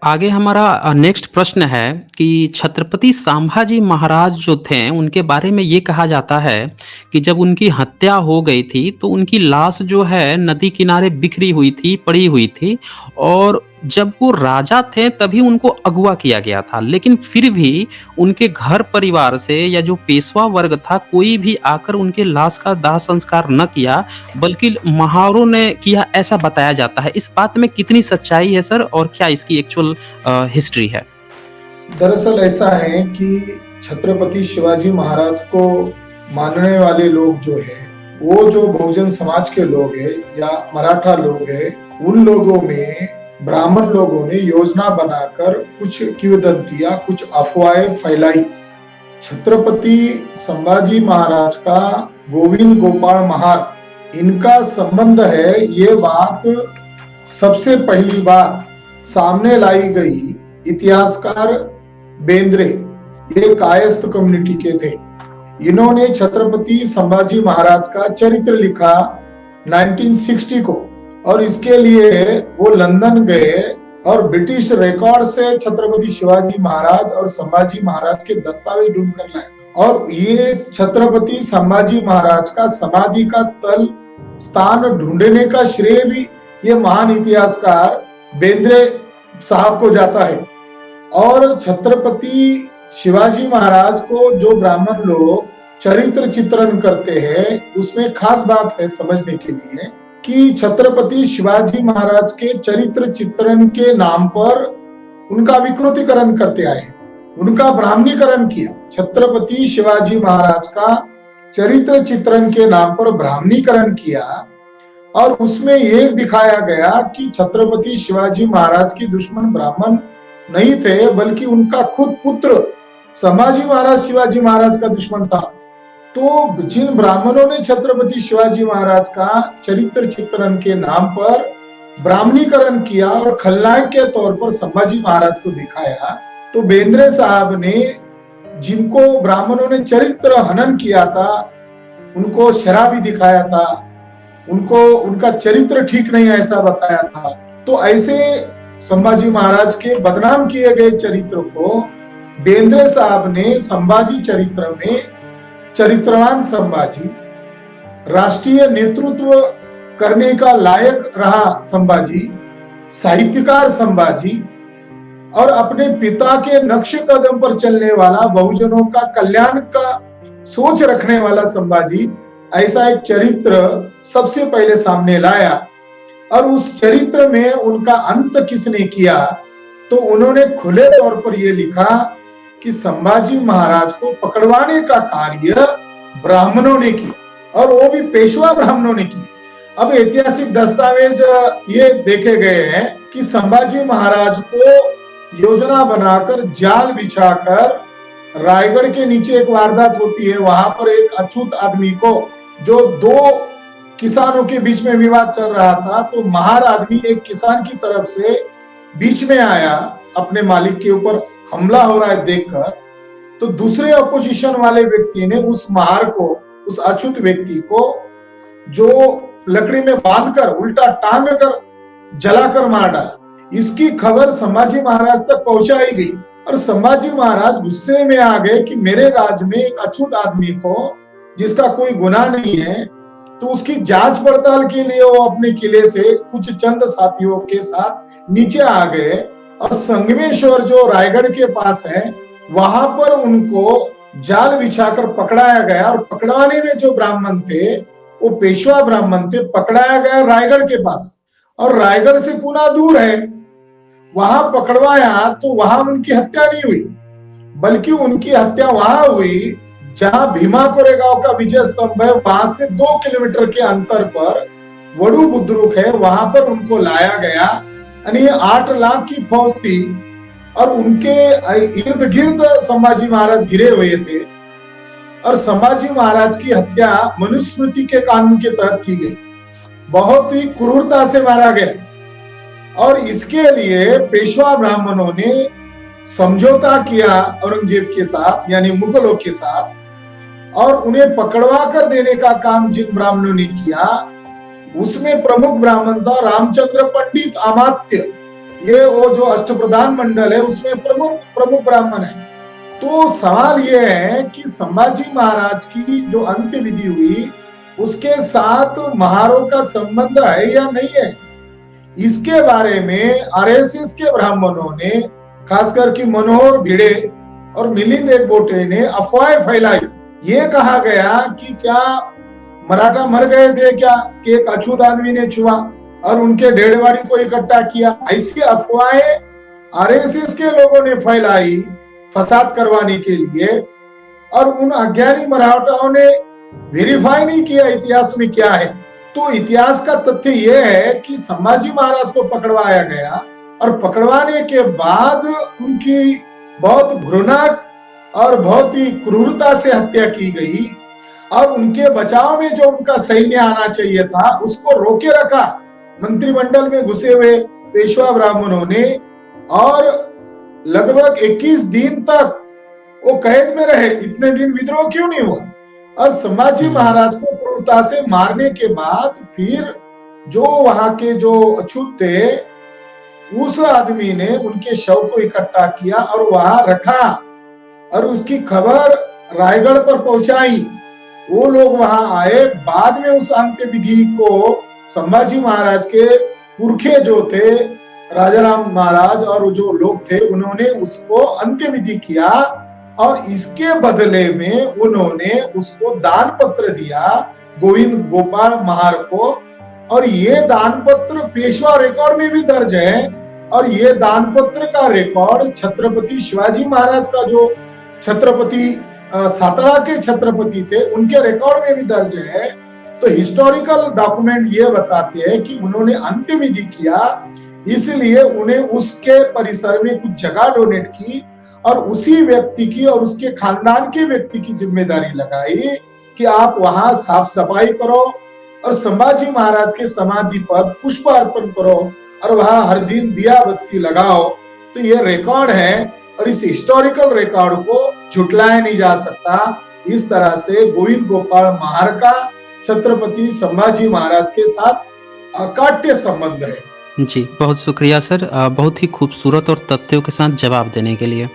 आगे हमारा नेक्स्ट प्रश्न है कि छत्रपति संभाजी महाराज जो थे, उनके बारे में ये कहा जाता है कि जब उनकी हत्या हो गई थी, तो उनकी लाश जो है नदी किनारे बिखरी हुई थी, पड़ी हुई थी और जब वो राजा थे तभी उनको अगवा किया गया था। लेकिन फिर भी उनके घर परिवार से या जो पेशवा वर्ग था, कोई भी आकर उनके लाश का दाह संस्कार न किया, बल्कि महावरों ने किया ऐसा बताया जाता है। इस बात में कितनी सच्चाई है सर और क्या इसकी एक्चुअल हिस्ट्री है? दरअसल ऐसा है कि छत्रपति शिवाजी महाराज को मानने वाले लोग जो है, वो जो बहुजन समाज के लोग हैं या मराठा लोग हैं, उन लोगों में ब्राह्मण लोगों ने योजना बनाकर कुछ किंवदंतियां, कुछ अफवाहें फैलाई। छत्रपति संभाजी महाराज का गोविंद गोपाल महार इनका संबंध है, ये बात सबसे पहली बार सामने लाई गई इतिहासकार बेंद्रे, ये कायस्थ कम्युनिटी के थे। इन्होंने छत्रपति संभाजी महाराज का चरित्र लिखा 1960 को और इसके लिए वो लंदन गए और ब्रिटिश रिकॉर्ड से छत्रपति शिवाजी महाराज और संभाजी महाराज के दस्तावेज ढूंढ कर लाए और ये छत्रपति संभाजी महाराज का समाधि का स्थान ढूंढने का श्रेय भी ये महान इतिहासकार बेंद्रे साहब को जाता है। और छत्रपति शिवाजी महाराज को जो ब्राह्मण लोग चरित्र चित्रण करते हैं, उसमें खास बात है समझने के लिए कि छत्रपति शिवाजी महाराज के चरित्र चित्रण के नाम पर उनका विकृतीकरण करते आए, उनका ब्राह्मणीकरण किया। छत्रपति शिवाजी महाराज का चरित्र चित्रण के नाम पर ब्राह्मणीकरण किया और उसमें ये दिखाया गया कि छत्रपति शिवाजी महाराज की दुश्मन ब्राह्मण नहीं थे, बल्कि उनका खुद पुत्र संभाजी महाराज शिवाजी महाराज का दुश्मन था। तो जिन ब्राह्मणों ने छत्रपति शिवाजी महाराज का चरित्र चित्रण के नाम पर ब्राह्मणीकरण किया और खलनायक के तौर पर संभाजी महाराज को दिखाया, तो बेंद्रे साहब ने जिनको ब्राह्मणों ने चरित्र हनन किया था, उनको शराबी दिखाया था, उनको उनका चरित्र ठीक नहीं ऐसा बताया था। तो ऐसे संभाजी महाराज के बदनाम किए गए चरित्र को बेंद्रे साहब ने संभाजी चरित्र में चरित्रवान संभाजी, राष्ट्रीय नेतृत्व करने का लायक रहा संभाजी, साहित्यकार संभाजी और अपने पिता के नक्श कदम पर चलने वाला, बहुजनों का कल्याण का सोच रखने वाला संभाजी, ऐसा एक चरित्र सबसे पहले सामने लाया। और उस चरित्र में उनका अंत किसने किया, तो उन्होंने खुले तौर पर यह लिखा कि संभाजी महाराज को पकड़वाने का कार्य ब्राह्मणों ने किया और वो भी पेशवा ब्राह्मणों ने किया। अब ऐतिहासिक दस्तावेज ये देखे गए हैं कि संभाजी महाराज को योजना बनाकर जाल बिछाकर रायगढ़ के नीचे एक वारदात होती है, वहां पर एक अछूत आदमी को, जो दो किसानों के बीच में विवाद चल रहा था, तो महार आदमी एक किसान की तरफ से बीच में आया, अपने मालिक के ऊपर हमला हो रहा है देखकर, तो दूसरे अपोजिशन वाले व्यक्ति ने उस महार को, उस अछूत व्यक्ति को जो लकड़ी में बांधकर उल्टा टांग कर जलाकर मार डाला। इसकी खबर संभाजी महाराज तक पहुंचाई गई और संभाजी महाराज गुस्से में आ गए कि मेरे राज में एक अछूत आदमी को, जिसका कोई गुनाह नहीं है, तो उसकी जांच पड़ताल के लिए वो अपने किले से कुछ चंद साथियों के साथ नीचे आ गए और संगमेश्वर जो रायगढ़ के पास है, वहां पर उनको जाल बिछाकर पकड़ाया गया और पकड़वाने में जो ब्राह्मण थे वो पेशवा ब्राह्मण थे, पकड़ाया गया रायगढ़ के पास और रायगढ़ से पुणे दूर है, वहां पकड़वाया तो वहां उनकी हत्या नहीं हुई, बल्कि उनकी हत्या वहां हुई जहां भीमा कोरेगांव का विजय स्तंभ है, वहां से 2 किलोमीटर के अंतर पर वडू बुद्रुक है, वहां पर उनको लाया गया। यानी 8 लाख की फौज थी और उनके इर्द गिर्द संभाजी महाराज घिरे हुए थे और संभाजी महाराज की हत्या मनुस्मृति के कानून के तहत की गई, बहुत ही क्रूरता से मारा गया। और इसके लिए पेशवा ब्राह्मणों ने समझौता किया औरंगजेब के साथ, यानी मुगलों के साथ, और उन्हें पकड़वा कर देने का काम जिन ब्राह्मणों ने किया, उसमें प्रमुख ब्राह्मण था रामचंद्र पंडित अमात्य, ये वो जो अष्टप्रधान मंडल है उसमें प्रमुख प्रमुख ब्राह्मण है। तो सवाल ये है कि संभाजी महाराज की जो अंत्य विधि हुई उसके साथ महारों का संबंध है या नहीं है, इसके बारे में आरएसएस के ब्राह्मणों ने, खासकर कि मनोहर भिड़े और मिलिंद एकबोटे ने अफवाहें फैलाई। ये कहा गया कि क्या मराठा मर गए थे क्या, कि एक अछूत आदमी ने छुआ और उनके डेडवारी को इकट्ठा किया। ऐसी अफवाहें आरएसएस के लोगों ने फैलाई फसाद करवाने के लिए, और उन अज्ञानी मराठाओं ने वेरीफाई नहीं किया इतिहास में क्या है। तो इतिहास का तथ्य यह है कि संभाजी महाराज को पकड़वाया गया और पकड़वाने के बाद उनकी बहुत घृणा और बहुत ही क्रूरता से हत्या की गई, और उनके बचाव में जो उनका सैन्य आना चाहिए था उसको रोके रखा मंत्रिमंडल में घुसे हुए पेशवा ब्राह्मणों ने, और लगभग 21 दिन तक वो कैद में रहे। इतने दिन विद्रोह क्यों नहीं हुआ? और संभाजी महाराज को क्रूरता से मारने के बाद फिर जो वहां के जो अछूत थे उस आदमी ने उनके शव को इकट्ठा किया और वहां रखा और उसकी खबर रायगढ़ पर पहुंचाई। वो लोग वहां आए, बाद में उस अंत्य विधि को संभाजी महाराज के पुरखे जो थे राजाराम महाराज और जो लोग थे उन्होंने उसको अंत्य विधि किया, और इसके बदले में उन्होंने उसको दान पत्र दिया गोविंद गोपाल महार को, और ये दान पत्र पेशवा रिकॉर्ड में भी दर्ज है। और ये दान पत्र का रिकॉर्ड छत्रपति शिवाजी महाराज का जो छत्रपति सातारा के छत्रपति थे उनके रिकॉर्ड में भी दर्ज है। तो हिस्टोरिकल डॉक्यूमेंट ये बताते हैं कि उन्होंने अंतिम विधि किया, इसलिए उन्हें उसके परिसर में कुछ जगह डोनेट की और उसी व्यक्ति की और उसके खानदान के व्यक्ति की जिम्मेदारी लगाई कि आप वहां साफ सफाई करो और संभाजी महाराज के समाधि पर पुष्प अर्पण करो और वहां हर दिन दिया बत्ती लगाओ। तो ये रिकॉर्ड है और इस हिस्टोरिकल रिकॉर्ड को झुटलाया नहीं जा सकता। इस तरह से गोविंद गोपाल महार का छत्रपति संभाजी महाराज के साथ अकाट्य संबंध है। जी, बहुत शुक्रिया सर, बहुत ही खूबसूरत और तथ्यों के साथ जवाब देने के लिए।